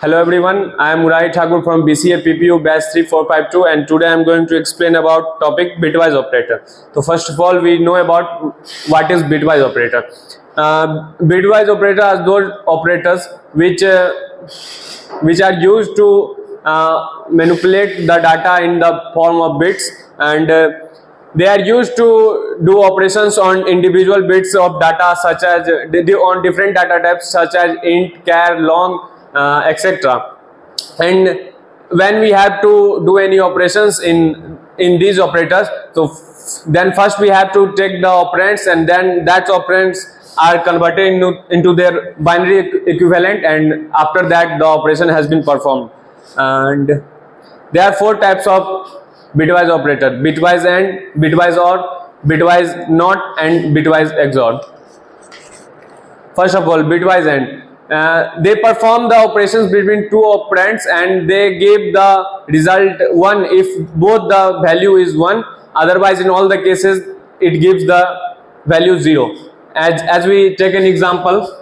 Hello everyone, I am Murai Thakur from BCA PPU batch 3452 and today I am going to explain about topic bitwise operator. So first of all we know about what is bitwise operator. Bitwise operator are those operators which are used to manipulate the data in the form of bits, and they are used to do operations on individual bits of data such as on different data types such as int, char, long, etc. And when we have to do any operations in these operators, so then first we have to take the operands, and then that operands are converted into their binary equivalent, and after that the operation has been performed. And there are four types of bitwise operator: bitwise AND, bitwise OR, bitwise NOT, and bitwise XOR. First of all, bitwise AND. They perform the operations between two operands and they give the result 1 if both the value is 1, otherwise in all the cases it gives the value 0. As we take an example,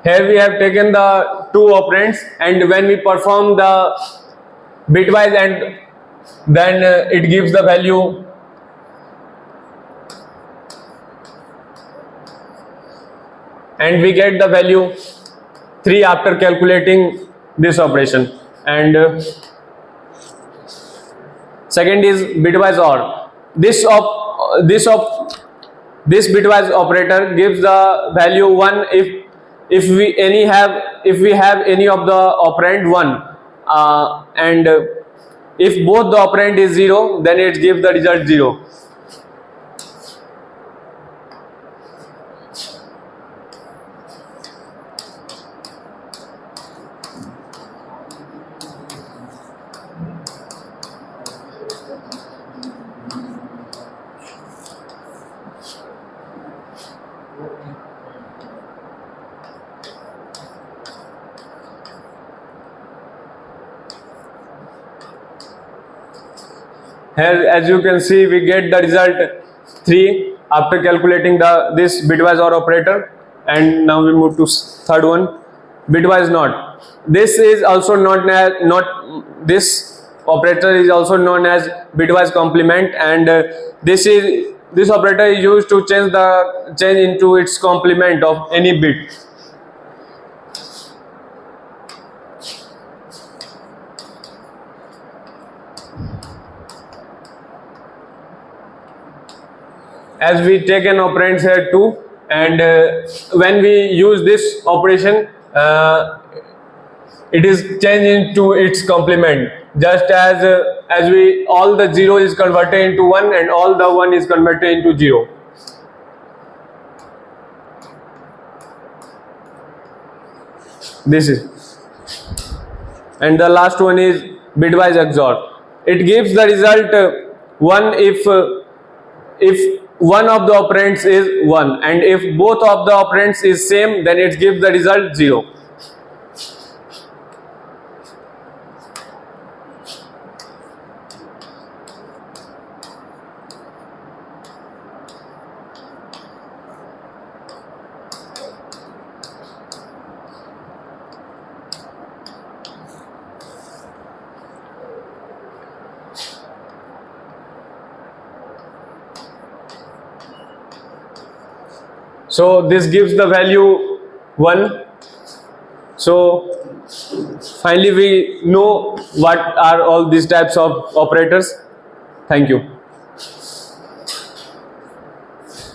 here we have taken the two operands, and when we perform the bitwise AND, then it gives the value and we get the value 3 after calculating this operation. And second is bitwise OR. This bitwise operator gives the value 1 if we have any of the operand 1, and if both the operand is 0, then it gives the result 0. Here, as you can see, we get the result 3 after calculating this bitwise OR operator. And now we move to third one, bitwise NOT. This is also known as this operator is also known as bitwise complement, and this operator is used to change into its complement of any bit. As we take an operand here 2, and when we use this operation, it is changed into its complement, just as all the 0 is converted into 1 and all the 1 is converted into 0. This is, and the last one is bitwise XOR. It gives the result 1 if one of the operands is 1, and if both of the operands is same, then it gives the result 0. So this gives the value 1. So finally we know what are all these types of operators. Thank you.